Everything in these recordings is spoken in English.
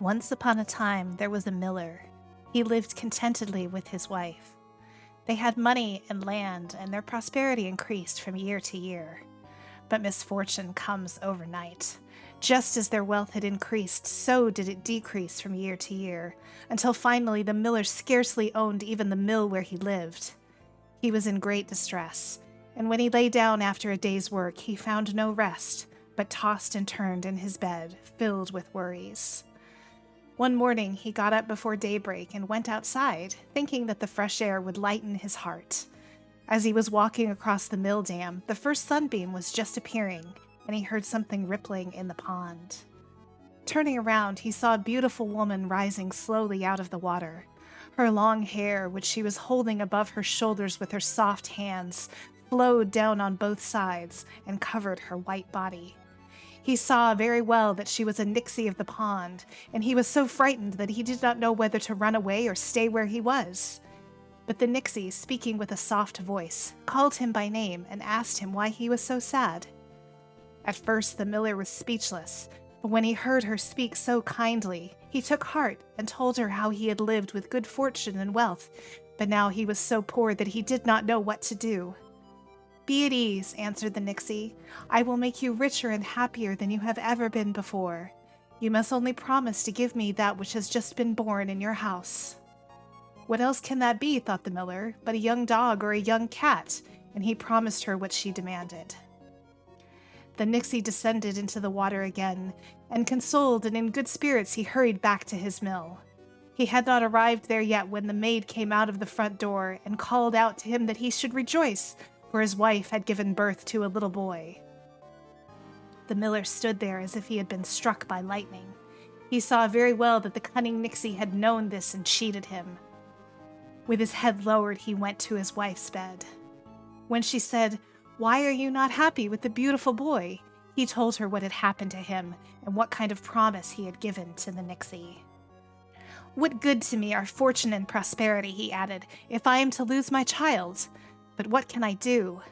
Once upon a time, there was a miller. He lived contentedly with his wife. They had money and land, and their prosperity increased from year to year. But misfortune comes overnight. Just as their wealth had increased, so did it decrease from year to year, until finally the miller scarcely owned even the mill where he lived. He was in great distress, and when he lay down after a day's work, he found no rest, but tossed and turned in his bed, filled with worries. One morning, he got up before daybreak and went outside, thinking that the fresh air would lighten his heart. As he was walking across the mill dam, the first sunbeam was just appearing, and he heard something rippling in the pond. Turning around, he saw a beautiful woman rising slowly out of the water. Her long hair, which she was holding above her shoulders with her soft hands, flowed down on both sides and covered her white body. He saw very well that she was a Nixie of the pond, and he was so frightened that he did not know whether to run away or stay where he was. But the Nixie, speaking with a soft voice, called him by name and asked him why he was so sad. At first the miller was speechless, but when he heard her speak so kindly, he took heart and told her how he had lived with good fortune and wealth, but now he was so poor that he did not know what to do. "Be at ease," answered the Nixie. "I will make you richer and happier than you have ever been before. You must only promise to give me that which has just been born in your house." What else can that be, thought the miller, but a young dog or a young cat, and he promised her what she demanded. The Nixie descended into the water again, and consoled and in good spirits he hurried back to his mill. He had not arrived there yet when the maid came out of the front door and called out to him that he should rejoice, for his wife had given birth to a little boy. The miller stood there as if he had been struck by lightning. He saw very well that the cunning Nixie had known this and cheated him. With his head lowered, he went to his wife's bed. When she said, "Why are you not happy with the beautiful boy?" he told her what had happened to him and what kind of promise he had given to the Nixie. "What good to me are fortune and prosperity," he added, "if I am to lose my child? But what can I do?"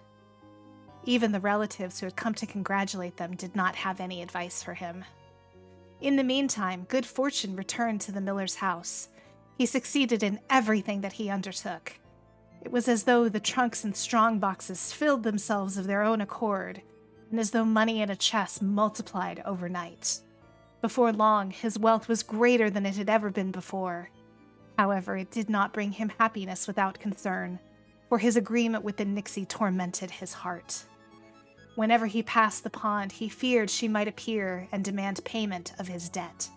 Even the relatives who had come to congratulate them did not have any advice for him. In the meantime, good fortune returned to the miller's house. He succeeded in everything that he undertook. It was as though the trunks and strong boxes filled themselves of their own accord, and as though money in a chest multiplied overnight. Before long, his wealth was greater than it had ever been before. However, it did not bring him happiness without concern, for his agreement with the Nixie tormented his heart. Whenever he passed the pond, he feared she might appear and demand payment of his debt.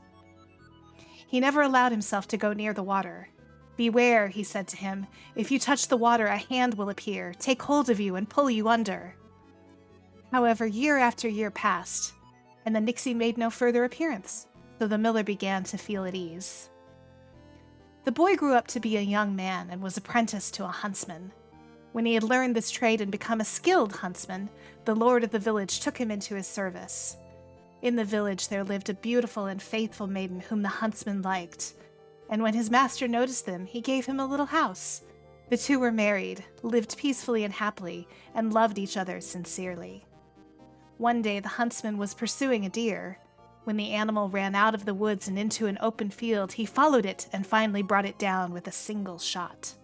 He never allowed himself to go near the water. "Beware," he said to him. "If you touch the water, a hand will appear, take hold of you, and pull you under." However, year after year passed, and the Nixie made no further appearance, so the miller began to feel at ease. The boy grew up to be a young man and was apprenticed to a huntsman. When he had learned this trade and become a skilled huntsman, the lord of the village took him into his service. In the village there lived a beautiful and faithful maiden whom the huntsman liked, and when his master noticed them, he gave him a little house. The two were married, lived peacefully and happily, and loved each other sincerely. One day the huntsman was pursuing a deer. When the animal ran out of the woods and into an open field, he followed it and finally brought it down with a single shot.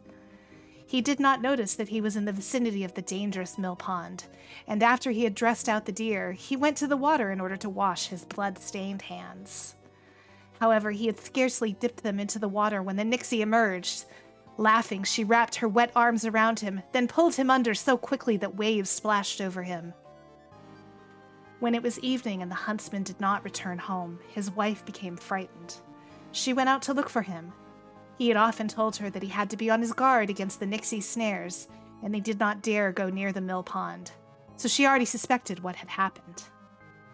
He did not notice that he was in the vicinity of the dangerous Millpond, and after he had dressed out the deer, he went to the water in order to wash his blood-stained hands. However, he had scarcely dipped them into the water when the Nixie emerged. Laughing, she wrapped her wet arms around him, then pulled him under so quickly that waves splashed over him. When it was evening and the huntsman did not return home, his wife became frightened. She went out to look for him. He had often told her that he had to be on his guard against the Nixie's snares, and they did not dare go near the mill pond, so she already suspected what had happened.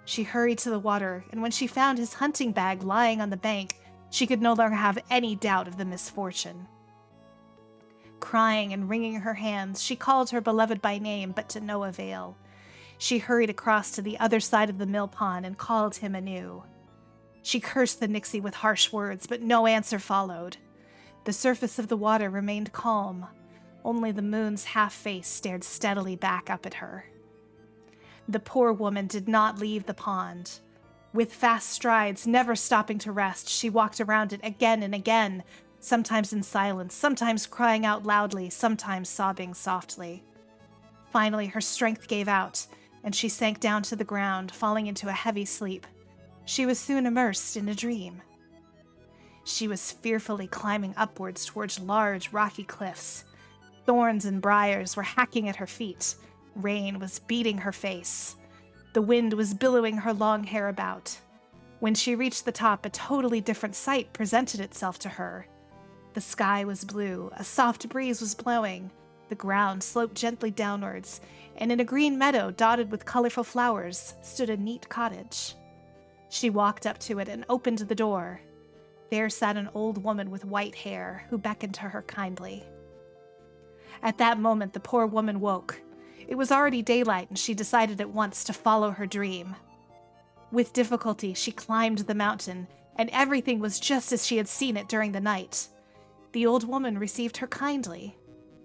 She hurried to the water, and when she found his hunting bag lying on the bank, she could no longer have any doubt of the misfortune. Crying and wringing her hands, she called her beloved by name, but to no avail. She hurried across to the other side of the mill pond and called him anew. She cursed the Nixie with harsh words, but no answer followed. The surface of the water remained calm. Only the moon's half-face stared steadily back up at her. The poor woman did not leave the pond. With fast strides, never stopping to rest, she walked around it again and again, sometimes in silence, sometimes crying out loudly, sometimes sobbing softly. Finally, her strength gave out, and she sank down to the ground, falling into a heavy sleep. She was soon immersed in a dream. She was fearfully climbing upwards towards large, rocky cliffs. Thorns and briars were hacking at her feet. Rain was beating her face. The wind was billowing her long hair about. When she reached the top, a totally different sight presented itself to her. The sky was blue, a soft breeze was blowing, the ground sloped gently downwards, and in a green meadow dotted with colorful flowers stood a neat cottage. She walked up to it and opened the door. There sat an old woman with white hair, who beckoned to her kindly. At that moment, the poor woman woke. It was already daylight, and she decided at once to follow her dream. With difficulty, she climbed the mountain, and everything was just as she had seen it during the night. The old woman received her kindly,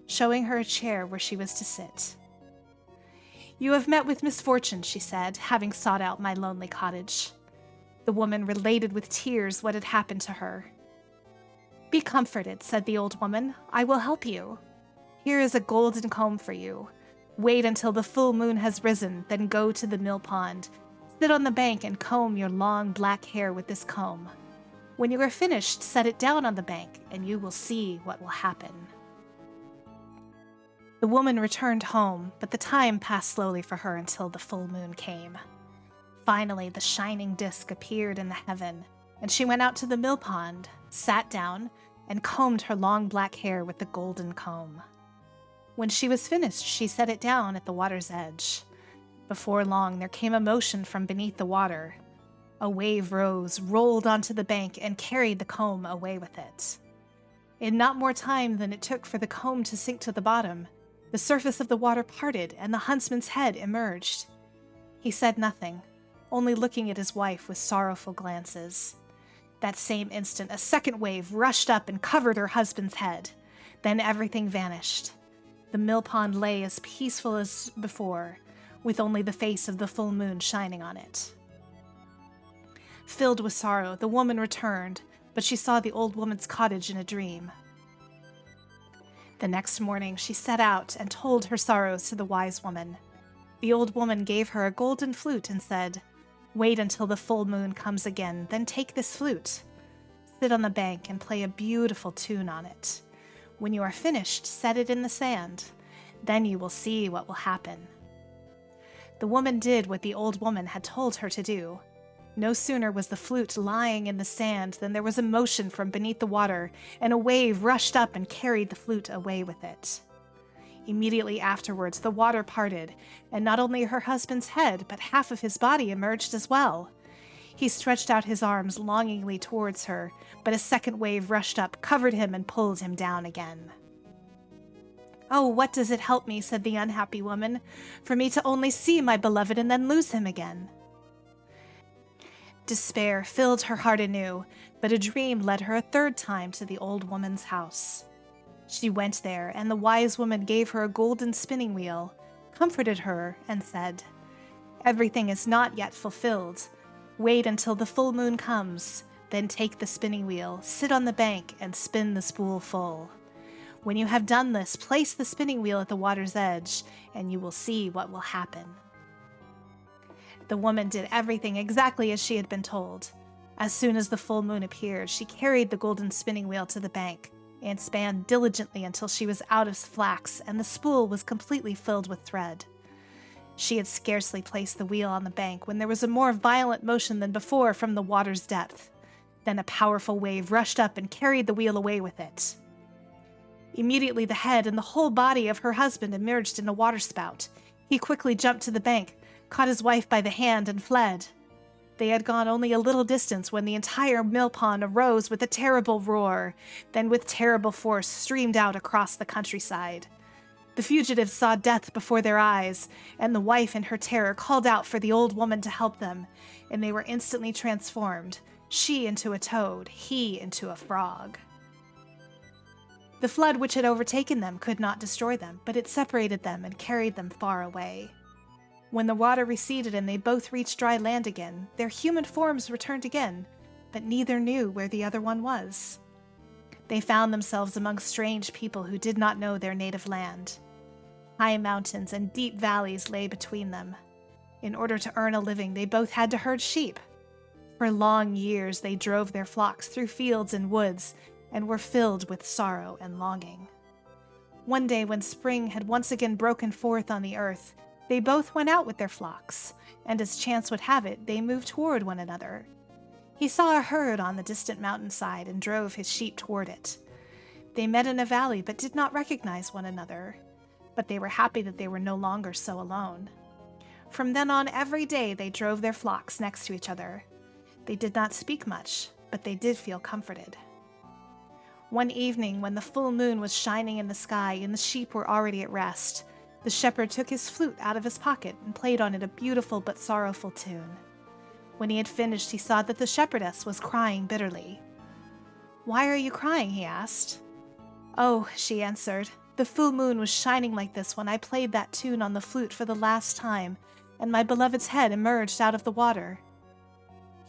showing her a chair where she was to sit. "You have met with misfortune," she said, having sought out my lonely cottage. The woman related with tears what had happened to her. "Be comforted," said the old woman. "I will help you. Here is a golden comb for you. Wait until the full moon has risen, then go to the Millpond. Sit on the bank and comb your long black hair with this comb. When you are finished, set it down on the bank, and you will see what will happen." The woman returned home, but the time passed slowly for her until the full moon came. Finally, the shining disk appeared in the heaven, and she went out to the Millpond, sat down, and combed her long black hair with the golden comb. When she was finished, she set it down at the water's edge. Before long, there came a motion from beneath the water. A wave rose, rolled onto the bank, and carried the comb away with it. In not more time than it took for the comb to sink to the bottom, the surface of the water parted, and the huntsman's head emerged. He said nothing, only looking at his wife with sorrowful glances. That same instant, a second wave rushed up and covered her husband's head. Then everything vanished. The Millpond lay as peaceful as before, with only the face of the full moon shining on it. Filled with sorrow, the woman returned, but she saw the old woman's cottage in a dream. The next morning, she set out and told her sorrows to the wise woman. The old woman gave her a golden flute and said, "Wait until the full moon comes again, then take this flute. Sit on the bank and play a beautiful tune on it. When you are finished, set it in the sand. Then you will see what will happen." The woman did what the old woman had told her to do. No sooner was the flute lying in the sand than there was a motion from beneath the water, and a wave rushed up and carried the flute away with it. Immediately afterwards, the water parted, and not only her husband's head, but half of his body emerged as well. He stretched out his arms longingly towards her, but a second wave rushed up, covered him, and pulled him down again. "Oh, what does it help me," said the unhappy woman, "for me to only see my beloved and then lose him again?" Despair filled her heart anew, but a dream led her a third time to the old woman's house. She went there, and the wise woman gave her a golden spinning wheel, comforted her, and said, "Everything is not yet fulfilled. Wait until the full moon comes, then take the spinning wheel, sit on the bank, and spin the spool full. When you have done this, place the spinning wheel at the water's edge, and you will see what will happen." The woman did everything exactly as she had been told. As soon as the full moon appeared, she carried the golden spinning wheel to the bank and span diligently until she was out of flax and the spool was completely filled with thread. She had scarcely placed the wheel on the bank when there was a more violent motion than before from the water's depth. Then a powerful wave rushed up and carried the wheel away with it. Immediately the head and the whole body of her husband emerged in a waterspout. He quickly jumped to the bank, caught his wife by the hand, and fled. They had gone only a little distance when the entire Millpond arose with a terrible roar, then with terrible force streamed out across the countryside. The fugitives saw death before their eyes, and the wife in her terror called out for the old woman to help them, and they were instantly transformed, she into a toad, he into a frog. The flood which had overtaken them could not destroy them, but it separated them and carried them far away. When the water receded and they both reached dry land again, their human forms returned again, but neither knew where the other one was. They found themselves among strange people who did not know their native land. High mountains and deep valleys lay between them. In order to earn a living, they both had to herd sheep. For long years, they drove their flocks through fields and woods and were filled with sorrow and longing. One day, when spring had once again broken forth on the earth, they both went out with their flocks, and as chance would have it, they moved toward one another. He saw a herd on the distant mountainside and drove his sheep toward it. They met in a valley but did not recognize one another, but they were happy that they were no longer so alone. From then on, every day they drove their flocks next to each other. They did not speak much, but they did feel comforted. One evening, when the full moon was shining in the sky and the sheep were already at rest, the shepherd took his flute out of his pocket and played on it a beautiful but sorrowful tune. When he had finished, he saw that the shepherdess was crying bitterly. "Why are you crying?" he asked. "Oh," she answered, "the full moon was shining like this when I played that tune on the flute for the last time, and my beloved's head emerged out of the water."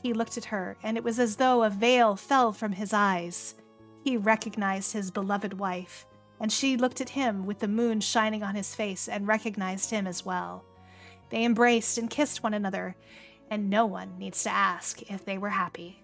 He looked at her, and it was as though a veil fell from his eyes. He recognized his beloved wife, and she looked at him with the moon shining on his face and recognized him as well. They embraced and kissed one another, and no one needs to ask if they were happy.